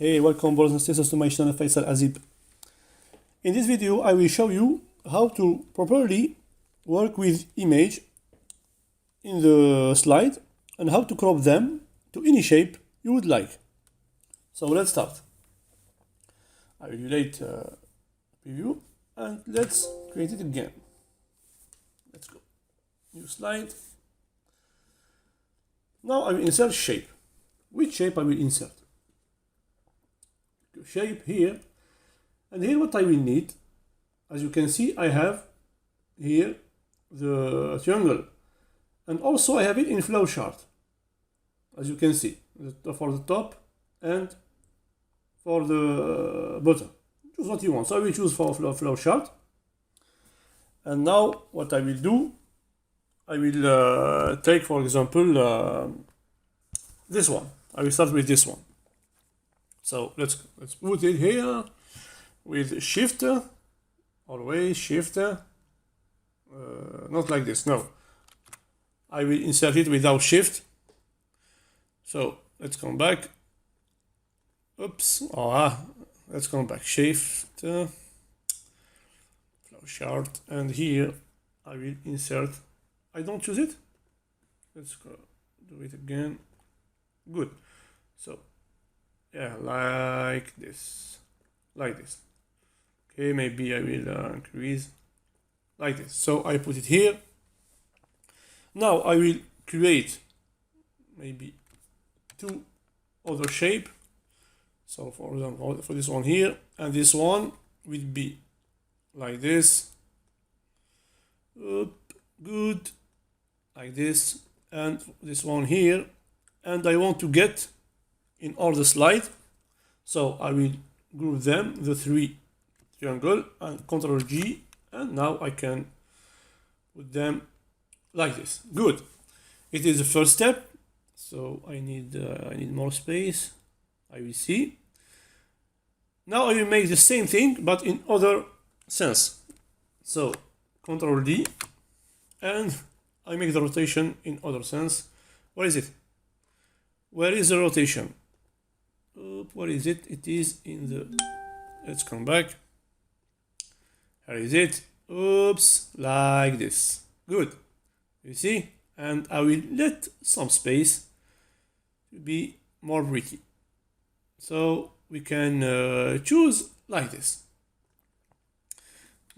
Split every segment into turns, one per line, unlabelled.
Hey, welcome brothers and sisters to my channel Faisal Azib. In this video I will show you how to properly work with image in the slide and how to crop them to any shape you would like. So let's start. I will delete preview and let's create it again. Let's go. New slide. Now I will insert shape. Which shape I will insert? Shape here, and here what I will need, as you can see, I have here the triangle, and also I have it in flow chart, as you can see, for the top and for the bottom. Choose what you want. So I will choose for flow chart, and now what I will do, I will take, for example, this one. I will start with this one. So let's put it here with shift, always shift, not like this, no. I will insert it without shift. So let's come back. Oops, let's come back, shift, flow chart, and here I will insert, I don't choose it. Let's go do it again. Good. So yeah, like this. Okay, maybe I will increase like this. So I put it here. Now I will create maybe two other shape. So for example, for this one here, and this one will be like this. Good, like this, and this one here. And I want to get in all the slide, so I will group them, the three triangle, and Ctrl G, and now I can put them like this. Good. It is the first step, so I need more space. I will see. Now I will make the same thing but in other sense. So Ctrl D, and I make the rotation in other sense. Where is it? Where is the rotation? What is it? It is in the, let's come back. Here is it. Oops, like this. Good. You see? And I will let some space to be more pretty. So we can choose like this.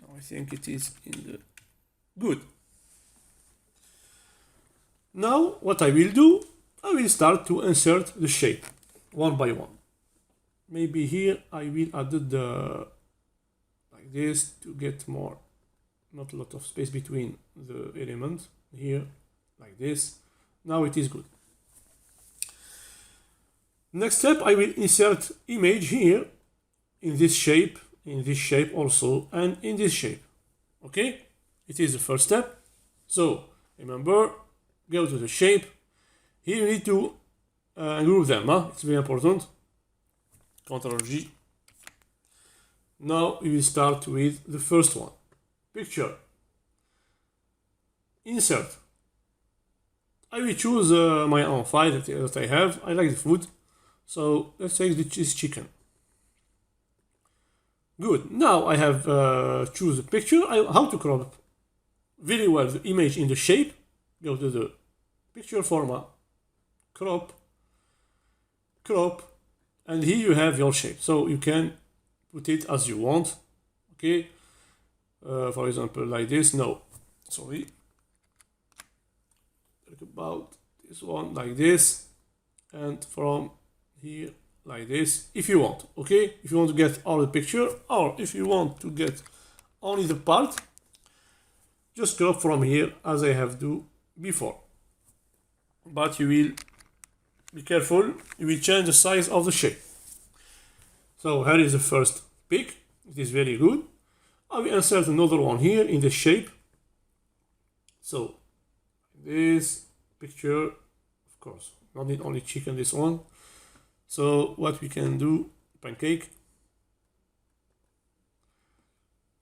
Now I think it is in the, good. Now what I will do, I will start to insert the shape one by one. Maybe here I will add the like this to get more, not a lot of space between the elements here, like this. Now it is good. Next step, I will insert image here in this shape also, and in this shape. Okay, it is the first step. So remember, go to the shape. Here you need to group them, it's very important. Ctrl G. Now we will start with the first one. Picture. Insert. I will choose my own file that I have. I like the food. So let's say this chicken. Good. Now I have choose the picture. How to crop very well the image in the shape. Go to the picture format. Crop, and here you have your shape, so you can put it as you want. Okay, for example, like this. No, sorry, think about this one, like this, and from here like this, if you want. Okay, if you want to get all the picture, or if you want to get only the part, just crop from here as I have do before. But you will be careful, you will change the size of the shape. So here is the first pic. It is very good. I will insert another one here in the shape. So this picture, of course, not need only chicken, this one. So what we can do, pancake.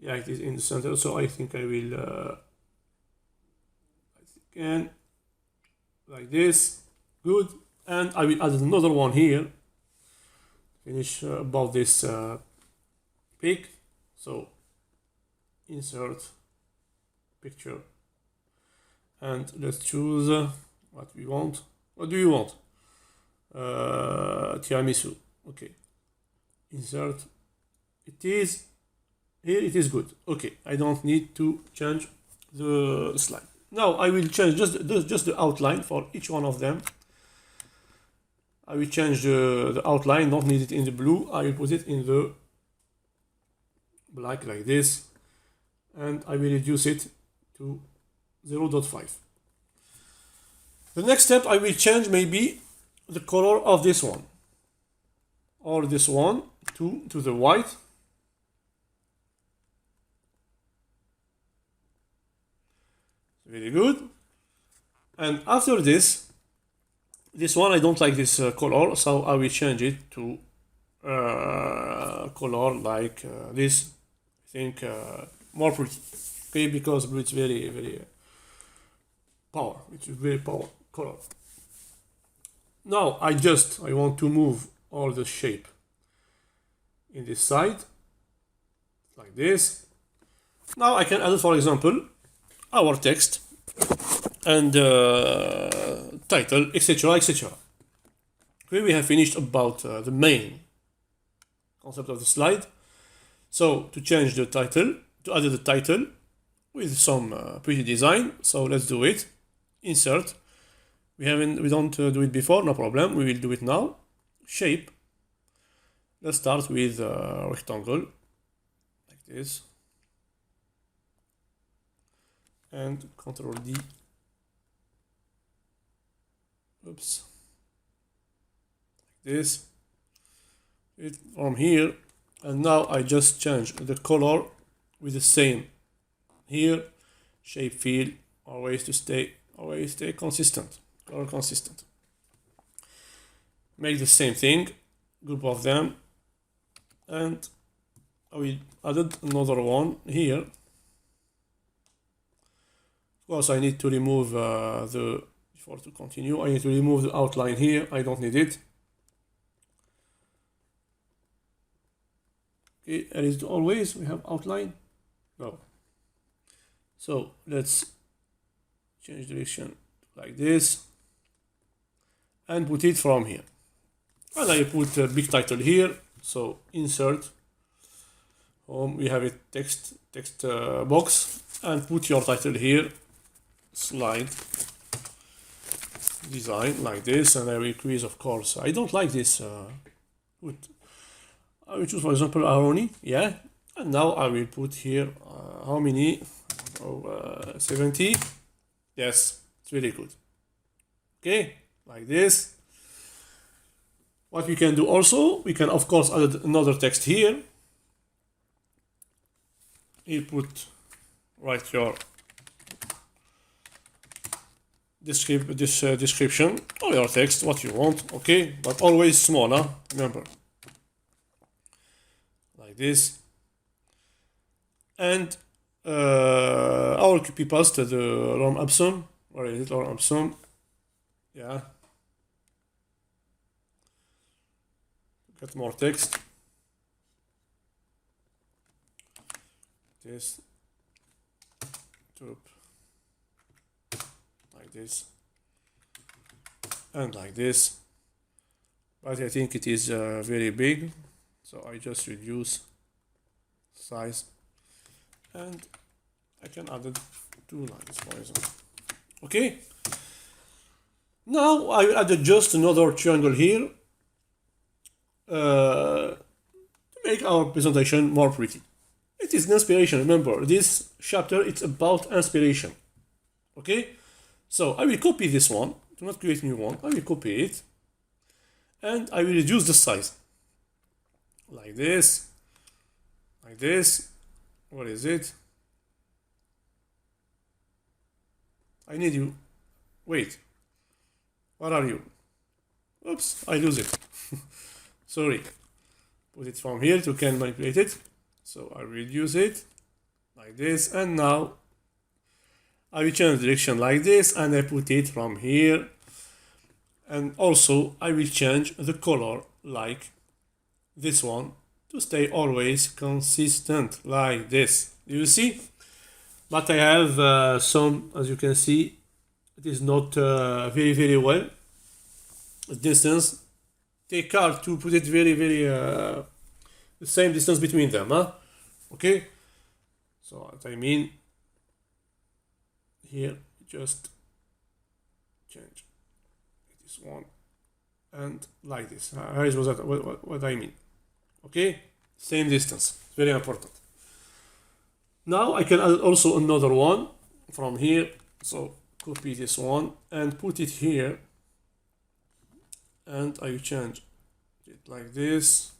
Yeah, it is in the center, so I think I will again like this. Good. And I will add another one here finish about this pic. So insert picture, and let's choose what we want. What do you want? Tiramisu. Okay. Insert. It is here. It is good. Okay. I don't need to change the slide. Now I will change just the outline for each one of them. I will change the outline. Don't need it in the blue. I will put it in the black like this, and I will reduce it to 0.5. The next step, I will change maybe the color of this one or this one to the white. Very good. And after this one, I don't like this color, so I will change it to color like this. I think more pretty. Okay, because blue is very power. It's very power color. Now I want to move all the shape in this side like this. Now I can add, for example, our text and title, etc., etc. Okay, we have finished about the main concept of the slide. So to change the title, to add the title with some pretty design, so let's do it. Insert. We don't do it before, no problem. We will do it now. Shape. Let's start with rectangle like this, and Control D. Oops. Like this. It from here, and now I just change the color with the same here. Shape fill, always stay consistent, color consistent. Make the same thing, group of them, and I will add another one here. Of course, I need to remove before to continue, I need to remove the outline here. I don't need it. Okay, and is always we have outline? No. So let's change direction like this and put it from here. And I put a big title here. So insert home. We have a text box, and put your title here. Slide design like this, and I will increase, of course. I don't like this. I will choose, for example, Aroni. Yeah, and now I will put here how many? 70. Yes, it's really good. Okay, like this. What we can do also, we can of course add another text here. You write your description or your text, what you want, okay, but always small, huh? Remember, like this. And our copy paste the Rom Absum. Where is it? Rom Absum. Yeah. Get more text. This. Top. Like this. And like this. But I think it is very big, so I just reduce size, and I can add 2 lines, for example. Okay. Now I will add just another triangle here to make our presentation more pretty. It is an inspiration. Remember, this chapter it's about inspiration. Okay. So I will copy this one. Do not create a new one. I will copy it, and I will reduce the size like this. Like this. What is it? I need you. Wait. Where are you? Oops, I lose it. Sorry. Put it from here to can manipulate it. So I reduce it like this, and now I will change direction like this, and I put it from here. And also I will change the color like this one to stay always consistent like this. Do you see? But I have some, as you can see, it is not very well. Distance. Take care to put it very the same distance between them, huh? Okay. So what I mean here, just change this one and like this. Here is what I mean. Okay, same distance. Very important. Now I can add also another one from here. So copy this one and put it here, and I will change it like this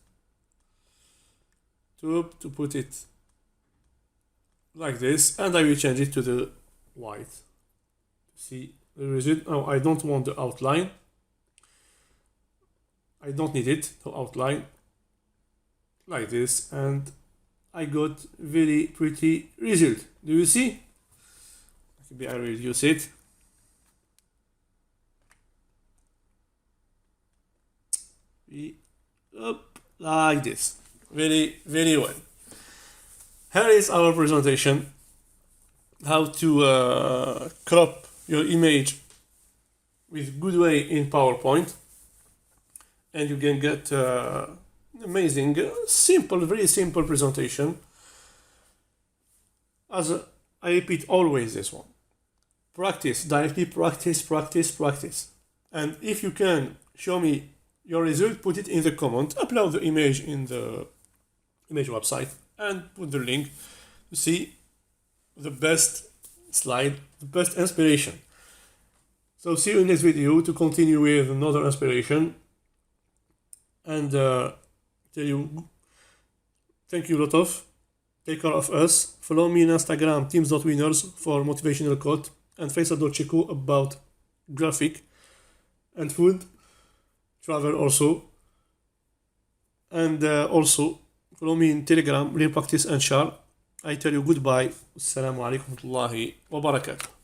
to put it like this, and I will change it to the white. See the result. Oh, I don't want the outline. I don't need it to outline like this, and I got very pretty result. Do you see? Maybe I will reduce it. Up like this. Very well. Here is our presentation. How to crop your image with good way in PowerPoint, and you can get amazing, very simple presentation. As I repeat always this one. Practice, directly practice. And if you can show me your result, put it in the comment, upload the image in the image website, and put the link to see the best slide, the best inspiration. So see you in next video to continue with another inspiration, and tell you thank you a lot of. Take care of us. Follow me on Instagram, teams.winners, for motivational quote, and Facebook.checo about graphic and food, travel also. And also follow me in Telegram, real practice and share. I tell you goodbye. Assalamu alaikum wa rahmatullahi wa barakatuh.